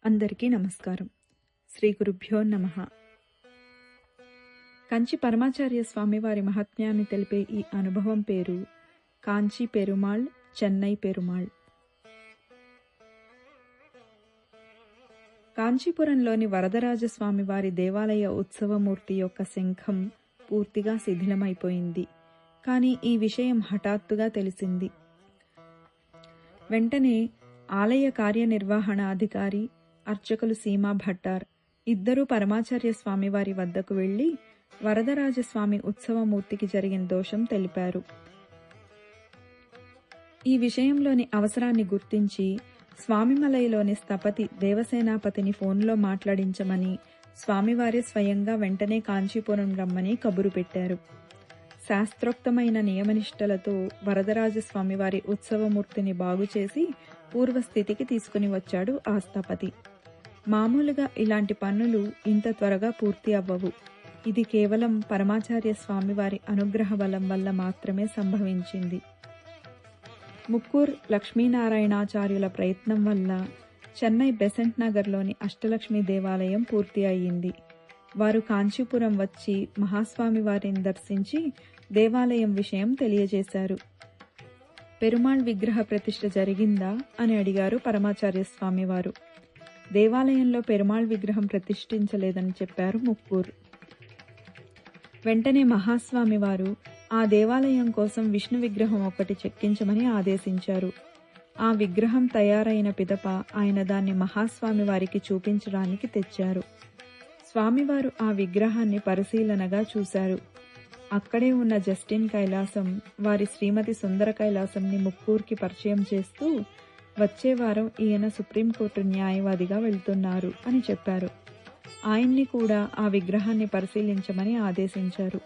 అందరికీ నమస్కారం. శ్రీ గురుభ్యో నమః. కంచి పరమాచార్య స్వామివారి మహాత్మ్యాన్ని తెలిపే ఈ అనుభవం పేరు కాంచి పెరుమాళ్ చెన్నై పెరుమాళ్. కాంచీపురంలోని వరదరాజస్వామి వారి దేవాలయ ఉత్సవమూర్తి యొక్క శంఖం పూర్తిగా శిథిలమైపోయింది. కానీ ఈ విషయం హఠాత్తుగా తెలిసింది. వెంటనే ఆలయ కార్యనిర్వహణాధికారి అర్చకులు సీమా భట్టార్ ఇద్దరూ పరమాచార్య స్వామివారి వద్దకు వెళ్లి వరదరాజస్వామి ఉత్సవమూర్తికి జరిగిన దోషం తెలిపారు. ఈ విషయంలోని అవసరాన్ని గుర్తించి స్వామిమలైలోని స్థపతి దేవసేనాపతిని ఫోన్లో మాట్లాడించమని స్వామివారి స్వయంగా వెంటనే కాంచీపురం రమ్మని కబురు పెట్టారు. శాస్త్రోక్తమైన నియమనిష్టలతో వరదరాజస్వామివారి ఉత్సవమూర్తిని బాగుచేసి పూర్వస్థితికి తీసుకుని వచ్చాడు ఆ స్థపతి. మామూలుగా ఇలాంటి పనులు ఇంత త్వరగా పూర్తి అవ్వవు. ఇది కేవలం పరమాచార్య స్వామివారి అనుగ్రహ బలం వల్ల మాత్రమే సంభవించింది. ముక్కూర్ లక్ష్మీనారాయణాచార్యుల ప్రయత్నం వల్ల చెన్నై బెసెంట్ నగర్లోని అష్టలక్ష్మి దేవాలయం పూర్తి అయ్యింది. వారు కాంచీపురం వచ్చి మహాస్వామి వారిని దర్శించి దేవాలయం విషయం తెలియజేశారు. పెరుమాళ్ విగ్రహ ప్రతిష్ఠ జరిగిందా అని అడిగారు పరమాచార్య స్వామివారు. దేవాలయంలో పెరుమాళ్ విగ్రహం ప్రతిష్ఠించలేదని చెప్పారు ముక్కూర్. వెంటనే మహాస్వామి వారు ఆ దేవాలయం కోసం విష్ణు విగ్రహం ఒకటి చెక్కించమని ఆదేశించారు. ఆ విగ్రహం తయారైన పిదప ఆయన దాన్ని మహాస్వామి వారికి చూపించడానికి తెచ్చారు. స్వామివారు ఆ విగ్రహాన్ని పరిశీలనగా చూశారు. అక్కడే ఉన్న జస్టిన్ కైలాసం వారి శ్రీమతి సుందర కైలాసంని ముక్కూర్కి పరిచయం చేస్తూ వచ్చే వారం ఈయన సుప్రీంకోర్టు న్యాయవాదిగా వెళ్తున్నారు అని చెప్పారు. ఆయన్ని కూడా ఆ విగ్రహాన్ని పరిశీలించమని ఆదేశించారు.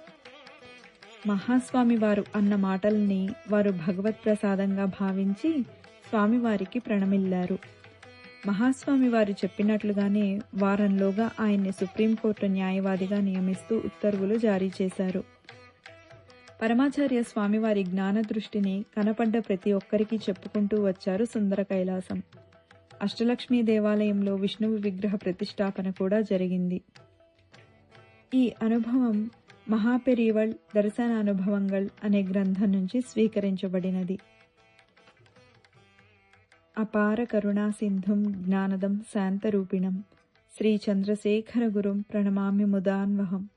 మహాస్వామి వారు అన్న మాటల్ని వారు భగవత్ ప్రసాదంగా భావించి స్వామివారికి ప్రణమిల్లారు. మహాస్వామి వారు చెప్పినట్లుగానే వారంలోగా ఆయన్ని సుప్రీంకోర్టు న్యాయవాదిగా నియమిస్తూ ఉత్తర్వులు జారీ చేశారు. పరమాచార్య స్వామివారి జ్ఞాన దృష్టిని కనపడ్డ ప్రతి ఒక్కరికి చెప్పుకుంటూ వచ్చారు సుందర కైలాసం. అష్టలక్ష్మీ దేవాలయంలో విష్ణువు విగ్రహ ప్రతిష్టాపన కూడా జరిగింది. ఈ అనుభవం మహాపెరియవళ్ దర్శనానుభవంగళ్ అనే గ్రంథం నుంచి స్వీకరించబడినది. అపార కరుణా సింధుం జ్ఞానదం శాంతరూపిణం శ్రీ చంద్రశేఖర గురుం ప్రణమామి ముదాన్వహం.